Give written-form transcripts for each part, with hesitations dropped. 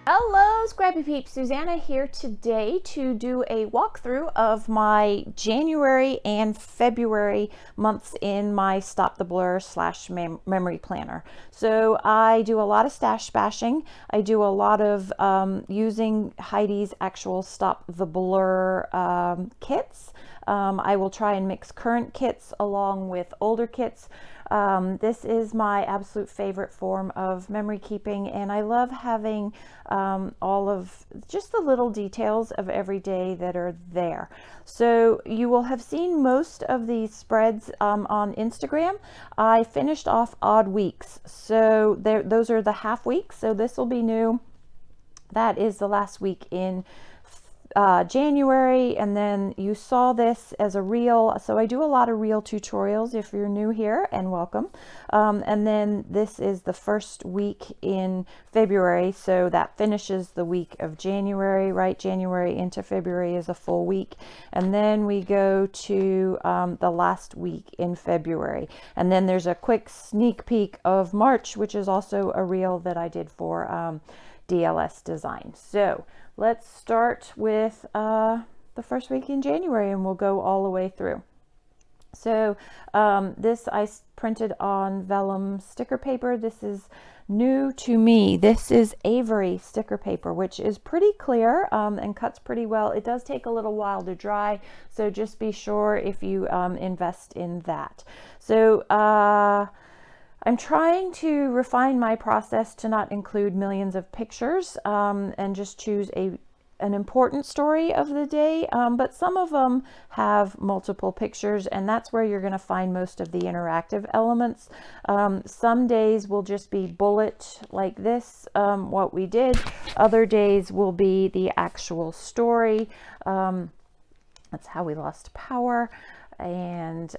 Hello Scrappy Peeps, Suzanna here today to do a walkthrough of my January and February months in my Stop the Blur / memory planner. So I do a lot of stash bashing. I do a lot of using Heidi's actual Stop the Blur kits. I will try and mix current kits along with older kits. This is my absolute favorite form of memory keeping, and I love having all of just the little details of every day that are there. So you will have seen most of these spreads on Instagram. I finished off odd weeks, so those are the half weeks, so this will be new. That is the last week in January, and then you saw this as a reel. So I do a lot of reel tutorials if you're new here, and welcome. And then this is the first week in February, so that finishes the week of January, right? January into February is a full week, and then we go to the last week in February, and then there's a quick sneak peek of March, which is also a reel that I did for DLS Design. So let's start with the first week in January, and we'll go all the way through. So this I printed on vellum sticker paper. This is new to me. This is Avery sticker paper, which is pretty clear and cuts pretty well. It does take a little while to dry, so just be sure if you invest in that. So I'm trying to refine my process to not include millions of pictures and just choose an important story of the day, but some of them have multiple pictures, and that's where you're going to find most of the interactive elements. Some days will just be bullet like this, what we did. Other days will be the actual story. That's how we lost power, and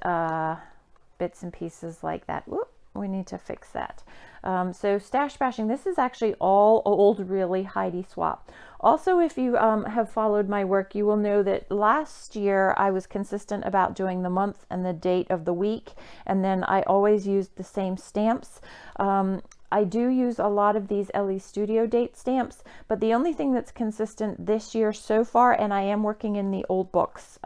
bits and pieces like that. Whoop. We need to fix that. So stash bashing, this is actually all old, really, Heidi Swapp. Also, if you have followed my work, you will know that last year I was consistent about doing the month and the date of the week, and then I always used the same stamps. I do use a lot of these LE Studio date stamps, but the only thing that's consistent this year so far, and I am working in the old books,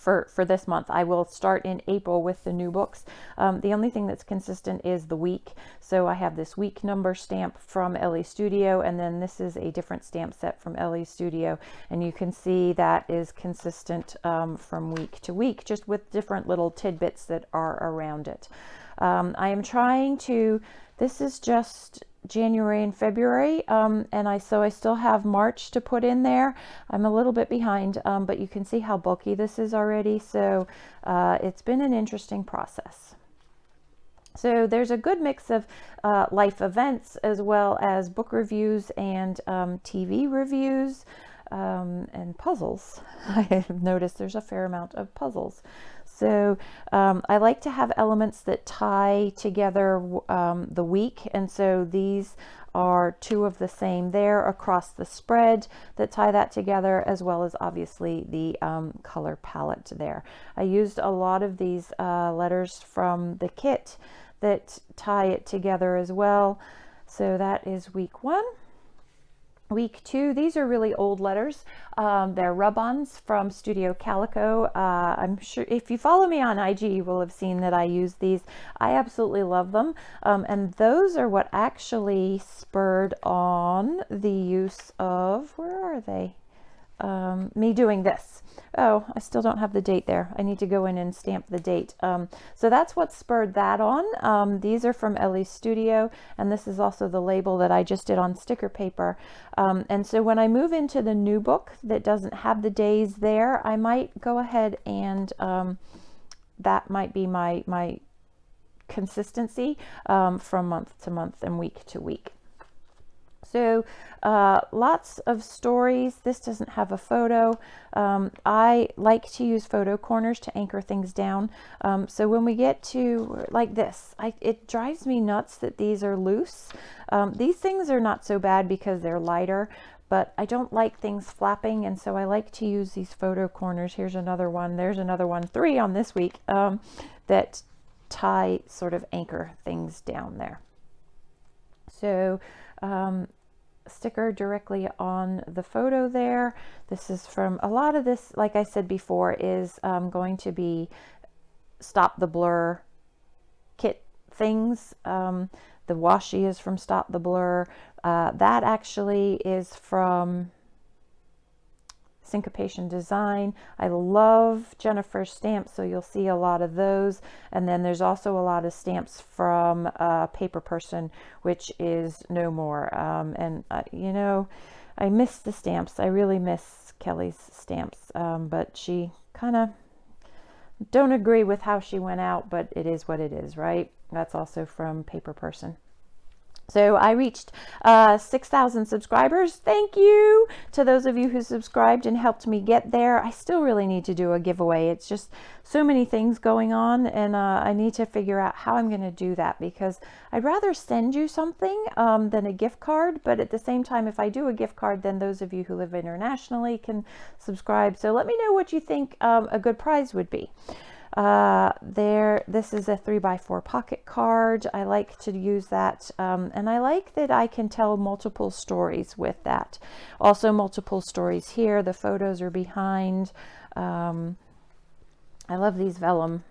for this month. I will start in April with the new books. The only thing that's consistent is the week. So I have this week number stamp from LE Studio, and then this is a different stamp set from LE Studio. And you can see that is consistent from week to week, just with different little tidbits that are around it. I am trying to, this is just January and February, and so I still have March to put in there. I'm a little bit behind, but you can see how bulky this is already, so it's been an interesting process. So there's a good mix of life events as well as book reviews and TV reviews and puzzles. I have noticed there's a fair amount of puzzles. So I like to have elements that tie together the week, and so these are two of the same there across the spread that tie that together, as well as obviously the color palette there. I used a lot of these letters from the kit that tie it together as well. So that is week 1. Week 2, these are really old letters. They're rub-ons from Studio Calico. I'm sure if you follow me on IG, you will have seen that I use these. I absolutely love them. And those are what actually spurred on the use of, where are they? Me doing this. Oh, I still don't have the date there. I need to go in and stamp the date. So that's what spurred that on. These are from LE Studio, and this is also the label that I just did on sticker paper. And so when I move into the new book that doesn't have the days there, I might go ahead and that might be my consistency from month to month and week to week. So lots of stories. This doesn't have a photo. I like to use photo corners to anchor things down. So when we get to like this, it drives me nuts that these are loose. These things are not so bad because they're lighter, but I don't like things flapping, and so I like to use these photo corners. Here's another one. There's another one. 3 on this week that tie, sort of anchor things down there. So sticker directly on the photo there. This is from, a lot of this, like I said before, is going to be Stop the Blur kit things. The washi is from Stop the Blur. That actually is from Syncopation Design. I love Jennifer's stamps, so you'll see a lot of those. And then there's also a lot of stamps from Paper Person, which is no more. And you know, I miss the stamps. I really miss Kelly's stamps, but she kind of don't agree with how she went out, but it is what it is, right? That's also from Paper Person. So I reached 6,000 subscribers. Thank you to those of you who subscribed and helped me get there. I still really need to do a giveaway. It's just so many things going on, and I need to figure out how I'm going to do that, because I'd rather send you something than a gift card. But at the same time, if I do a gift card, then those of you who live internationally can subscribe. So let me know what you think a good prize would be. This is a 3x4 pocket card. I like to use that, and I like that I can tell multiple stories with that. Also multiple stories here. The photos are behind. I love these vellum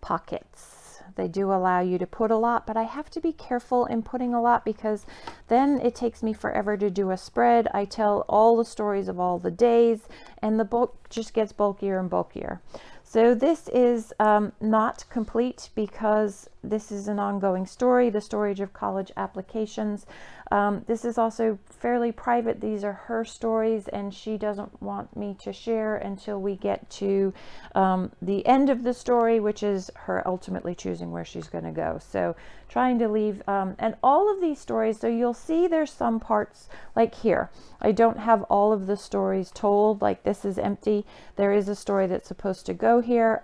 pockets. They do allow you to put a lot, but I have to be careful in putting a lot, because then it takes me forever to do a spread. I tell all the stories of all the days, and the book just gets bulkier and bulkier. So this is not complete, because this is an ongoing story, the storage of college applications. This is also fairly private. These are her stories, and she doesn't want me to share until we get to the end of the story, which is her ultimately choosing where she's going to go. So trying to leave, and all of these stories, so you'll see there's some parts, like here, I don't have all of the stories told, like this is empty. There is a story that's supposed to go here,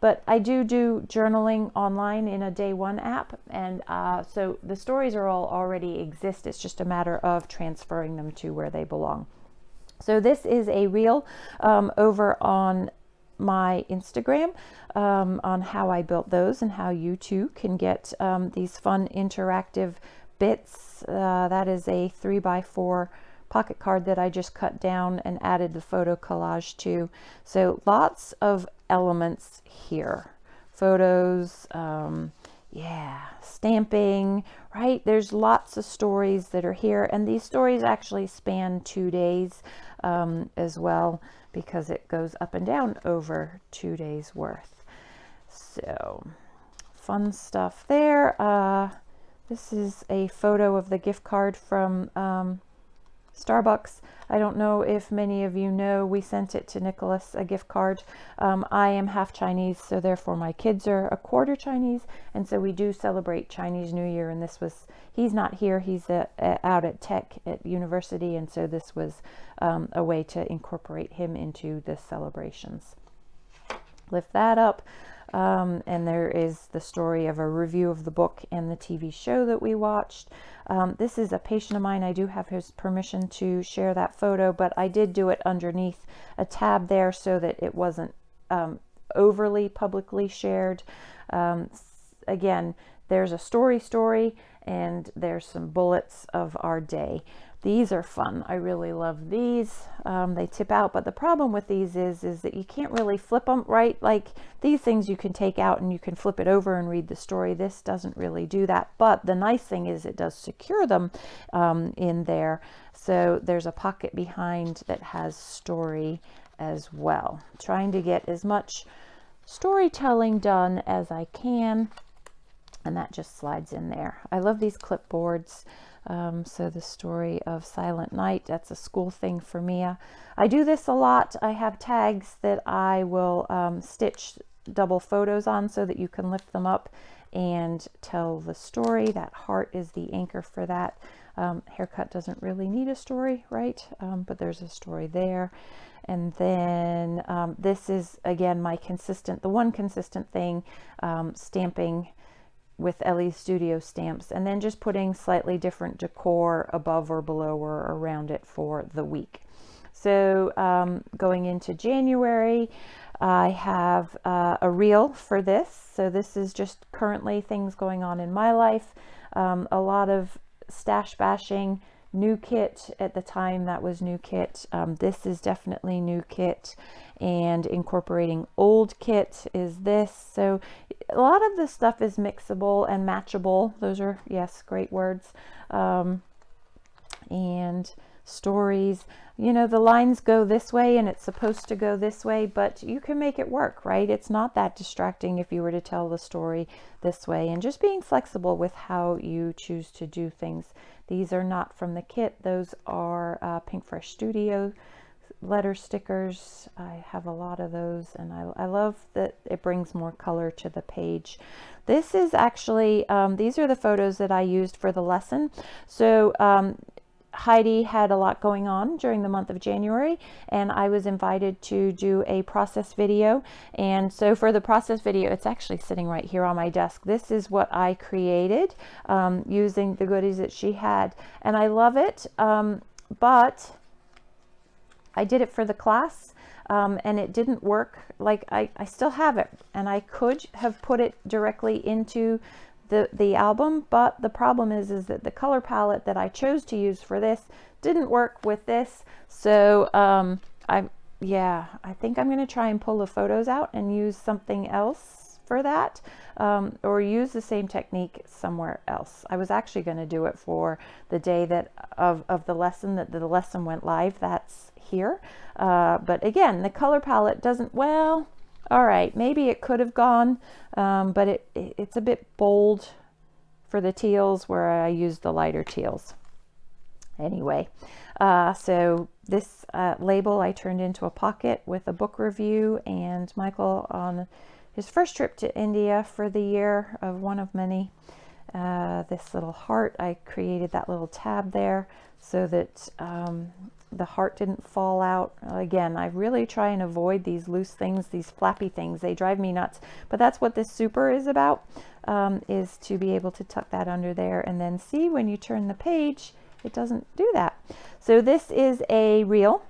but I do journaling online in a day one app, and so the stories are all already exist. It's just a matter of transferring them to where they belong. So this is a reel over on my Instagram on how I built those, and how you too can get these fun interactive bits. That is a 3x4 pocket card that I just cut down and added the photo collage to. So lots of elements here. Photos, yeah, stamping, right? There's lots of stories that are here, and these stories actually span 2 days as well, because it goes up and down over 2 days worth. So fun stuff there. This is a photo of the gift card from Starbucks. I don't know if many of you know, we sent it to Nicholas, a gift card. I am half Chinese, so therefore my kids are a quarter Chinese, and so we do celebrate Chinese New Year, and this was, he's not here, he's out at Tech at university, and so this was a way to incorporate him into the celebrations. Lift that up. And there is the story of a review of the book and the TV show that we watched. This is a patient of mine. I do have his permission to share that photo, but I did do it underneath a tab there so that it wasn't overly publicly shared. Again, there's a story, and there's some bullets of our day. These are fun. I really love these. They tip out, but the problem with these is that you can't really flip them, right? Like these things you can take out and you can flip it over and read the story. This doesn't really do that, but the nice thing is it does secure them in there. So there's a pocket behind that has story as well. Trying to get as much storytelling done as I can, and that just slides in there. I love these clipboards. So the story of Silent Night, that's a school thing for Mia. I do this a lot. I have tags that I will stitch double photos on so that you can lift them up and tell the story. That heart is the anchor for that. Haircut doesn't really need a story, right? But there's a story there. And then this is, again, the one consistent thing, stamping with Ellie's Studio stamps, and then just putting slightly different decor above or below or around it for the week. So going into January, I have a reel for this. So this is just currently things going on in my life. A lot of Stash Bashing New Kit. At the time, that was New Kit. This is definitely New Kit, and Incorporating Old Kit is this. So a lot of this stuff is mixable and matchable. Those are, yes, great words. And stories, you know, the lines go this way and it's supposed to go this way, but you can make it work, right? It's not that distracting if you were to tell the story this way, and just being flexible with how you choose to do things. These are not from the kit. Those are Pink Fresh Studio letter stickers. I have a lot of those, and I love that it brings more color to the page. This is actually, these are the photos that I used for the lesson. So Heidi had a lot going on during the month of January, and I was invited to do a process video. And so for the process video, it's actually sitting right here on my desk. This is what I created using the goodies that she had, and I love it. But I did it for the class, and it didn't work. Like I still have it, and I could have put it directly into the album, but the problem is that the color palette that I chose to use for this didn't work with this. So I think I'm going to try and pull the photos out and use something else for that, or use the same technique somewhere else. I was actually going to do it for the day that of the lesson, that the lesson went live. That's here, but again, the color palette doesn't, well, all right, maybe it could have gone, but it's a bit bold for the teals where I used the lighter teals. Anyway, so this label I turned into a pocket with a book review, and Michael on his first trip to India for the year of one of many. This little heart, I created that little tab there so that the heart didn't fall out. Again, I really try and avoid these loose things, these flappy things. They drive me nuts. But that's what this super is about, is to be able to tuck that under there, and then see when you turn the page, it doesn't do that. So this is a reel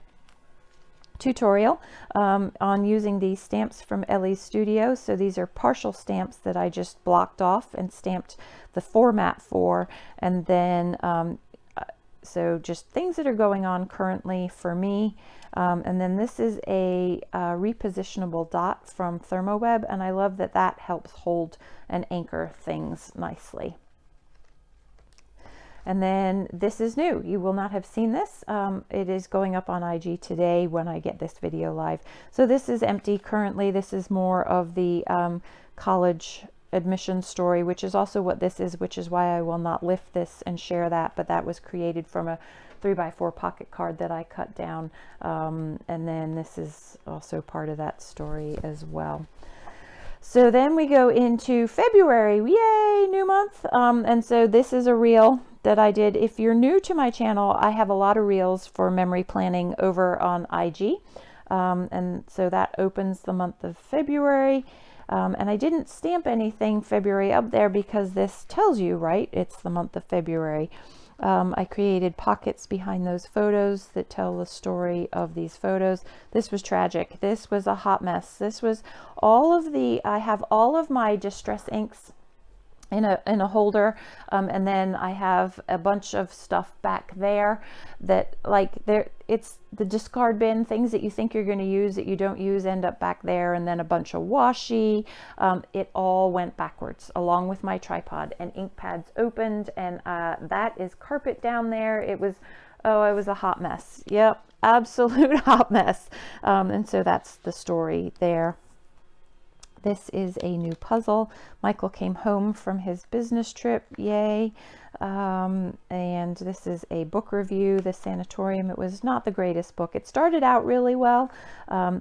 tutorial on using these stamps from Ellie's Studio. So these are partial stamps that I just blocked off and stamped the format for, and then so just things that are going on currently for me. And then this is a repositionable dot from ThermoWeb, and I love that that helps hold and anchor things nicely. And then this is new. You will not have seen this. It is going up on IG today when I get this video live. So this is empty currently. This is more of the college admission story, which is also what this is, which is why I will not lift this and share that, but that was created from a 3x4 pocket card that I cut down, and then this is also part of that story as well. So then we go into February. Yay, new month. And so this is a reel that I did. If you're new to my channel, I have a lot of reels for memory planning over on IG, and so that opens the month of February. And I didn't stamp anything February up there because this tells you, right, it's the month of February. I created pockets behind those photos that tell the story of these photos. This was tragic. This was a hot mess. This was all of the, I have all of my distress inks in a holder, and then I have a bunch of stuff back there that, like, it's the discard bin. Things that you think you're going to use that you don't use end up back there, and then a bunch of washi. It all went backwards along with my tripod, and ink pads opened, and that is carpet down there. It was, oh, it was a hot mess. Yep, absolute hot mess. And so that's the story there. This is a new puzzle. Michael came home from his business trip, yay. And this is a book review, The Sanatorium. It was not the greatest book. It started out really well.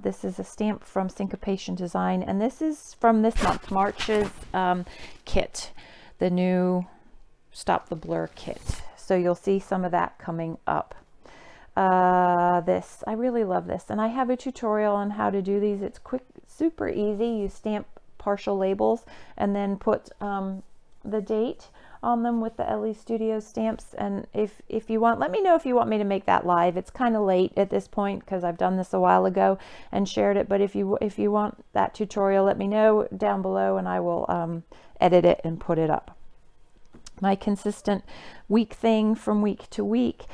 This is a stamp from Syncopation Design, and this is from this month, March's kit, the new Stop the Blur kit. So you'll see some of that coming up. This, I really love this, and I have a tutorial on how to do these. It's quick, super easy. You stamp partial labels and then put the date on them with the Ellie Studio stamps. And if you want, let me know if you want me to make that live. It's kind of late at this point because I've done this a while ago and shared it, but if you want that tutorial, let me know down below and I will edit it and put it up. my consistent week thing from week to week.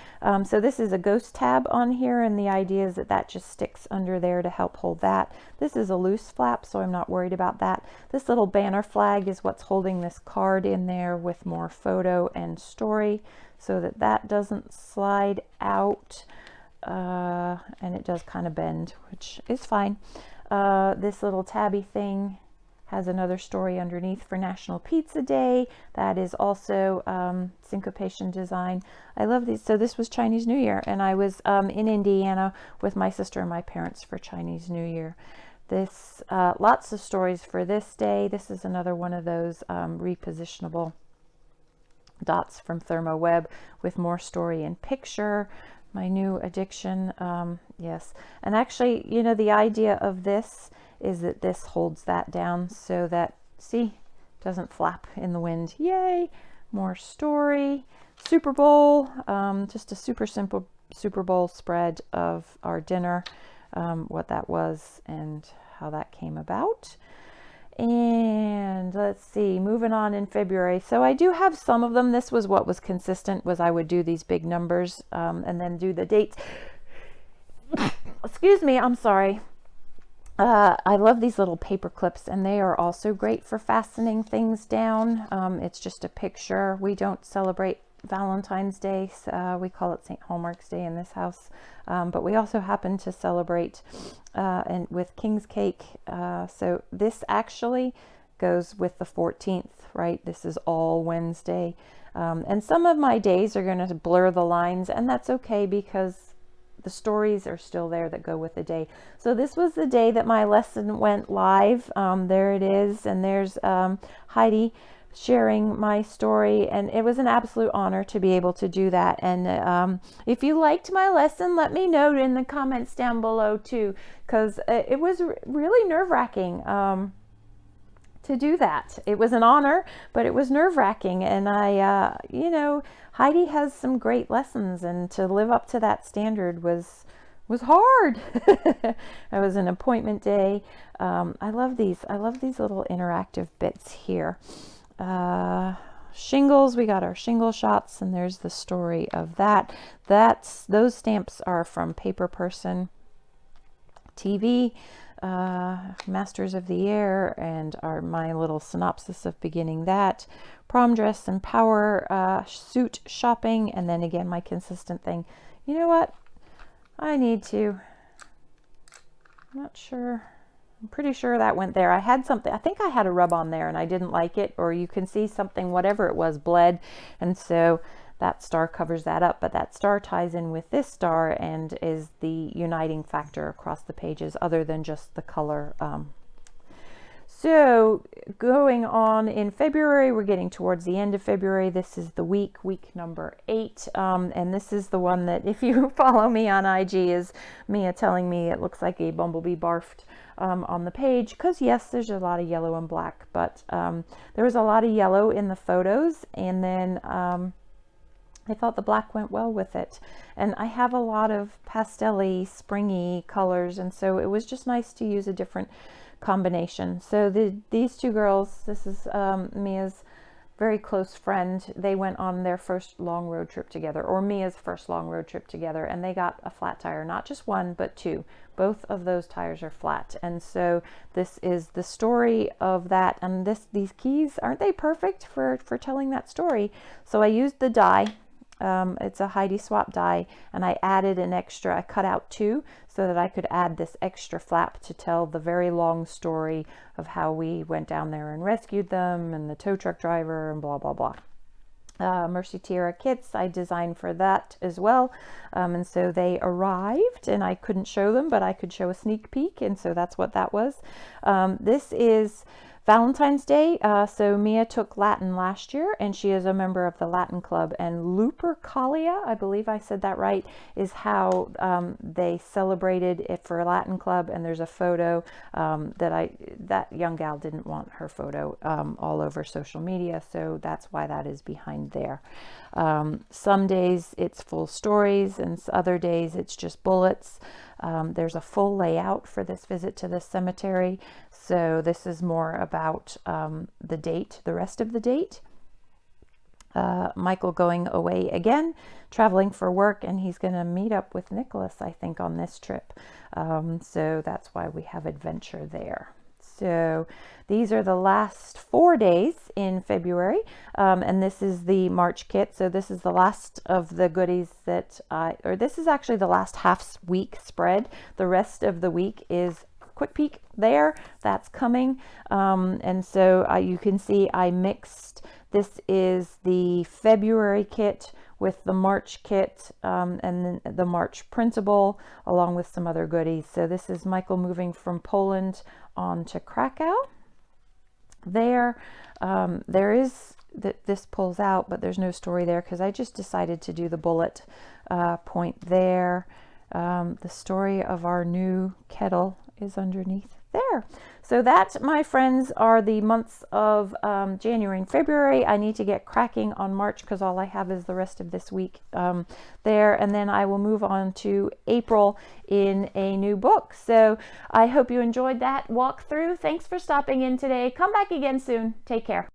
So this is a ghost tab on here, and the idea is that that just sticks under there to help hold that. This is a loose flap, so I'm not worried about that. This little banner flag is what's holding this card in there with more photo and story, so that that doesn't slide out, and it does kind of bend, which is fine. This little tabby thing has another story underneath for National Pizza Day. That is also syncopation design. I love these. So this was Chinese New Year, and I was in Indiana with my sister and my parents for Chinese New Year. This lots of stories for this day. This is another one of those repositionable dots from Thermo Web with more story and picture. My new addiction, yes. And actually, you know, the idea of this is that this holds that down so that, see, doesn't flap in the wind. Yay! More story. Super Bowl, just a super simple Super Bowl spread of our dinner, what that was and how that came about. And let's see, moving on in February. So I do have some of them. This was what was consistent, was I would do these big numbers and then do the dates. Excuse me, I'm sorry. I love these little paper clips, and they are also great for fastening things down. It's just a picture. We don't celebrate Valentine's Day. We call it St. Hallmark's Day in this house. But we also happen to celebrate and with King's Cake. So this actually goes with the 14th, right? This is all Wednesday. And some of my days are going to blur the lines, and that's okay because the stories are still there that go with the day. So this was the day that my lesson went live. There it is. And there's Heidi sharing my story, and it was an absolute honor to be able to do that. And if you liked my lesson, let me know in the comments down below too, because it was really nerve-wracking to do that. It was an honor, but it was nerve-wracking. And I, you know, Heidi has some great lessons, and to live up to that standard was hard. It was an appointment day. I love these. I love these little interactive bits here. Shingles, we got our shingle shots, and there's the story of that. Those stamps are from Paper Person TV, Masters of the Air, and my little synopsis of beginning that. Prom dress and power suit shopping, and then again my consistent thing. You know what? I need to, I'm not sure. I'm pretty sure that went there. I had something, I think I had a rub on there and I didn't like it, or you can see something, whatever it was, bled. And so that star covers that up, but that star ties in with this star and is the uniting factor across the pages other than just the color. So going on in February, we're getting towards the end of February. This is the week number 8. And this is the one that, if you follow me on IG, is Mia telling me it looks like a bumblebee barfed on the page. Because yes, there's a lot of yellow and black, but there was a lot of yellow in the photos. And then I thought the black went well with it. And I have a lot of pastel-y, springy colors. And so it was just nice to use a different combination. So these two girls, this is Mia's very close friend. They went on their first long road trip together, or Mia's first long road trip together, and they got a flat tire, not just one, but two. Both of those tires are flat. And so this is the story of that. And these keys, aren't they perfect for telling that story? So I used the die. It's a Heidi Swapp die, and I added an extra, I cut out 2 so that I could add this extra flap to tell the very long story of how we went down there and rescued them, and the tow truck driver, and blah, blah, blah. Mercy Tiara kits, I designed for that as well. And so they arrived, and I couldn't show them, but I could show a sneak peek, and so that's what that was. This is Valentine's Day. So Mia took Latin last year, and she is a member of the Latin Club, and Lupercalia, I believe I said that right, is how they celebrated it for Latin Club. And there's a photo that young gal didn't want her photo all over social media, so that's why that is behind there. Some days it's full stories, and other days it's just bullets. There's a full layout for this visit to the cemetery. So this is more about the date, the rest of the date. Michael going away again, traveling for work, and he's going to meet up with Nicholas, I think, on this trip. So that's why we have adventure there. So these are the last 4 days in February, and this is the March kit. So this is the last of the goodies that this is actually the last half week spread. The rest of the week is quick peek there. That's coming. And so you can see I mixed, this is the February kit with the March kit, and then the March printable along with some other goodies. So this is Michael moving from Poland on to Krakow. There is this pulls out, but there's no story there because I just decided to do the bullet point there. The story of our new kettle is underneath there. So that, my friends, are the months of January and February. I need to get cracking on March because all I have is the rest of this week there, and then I will move on to April in a new book. So I hope you enjoyed that walkthrough. Thanks for stopping in today. Come back again soon. Take care.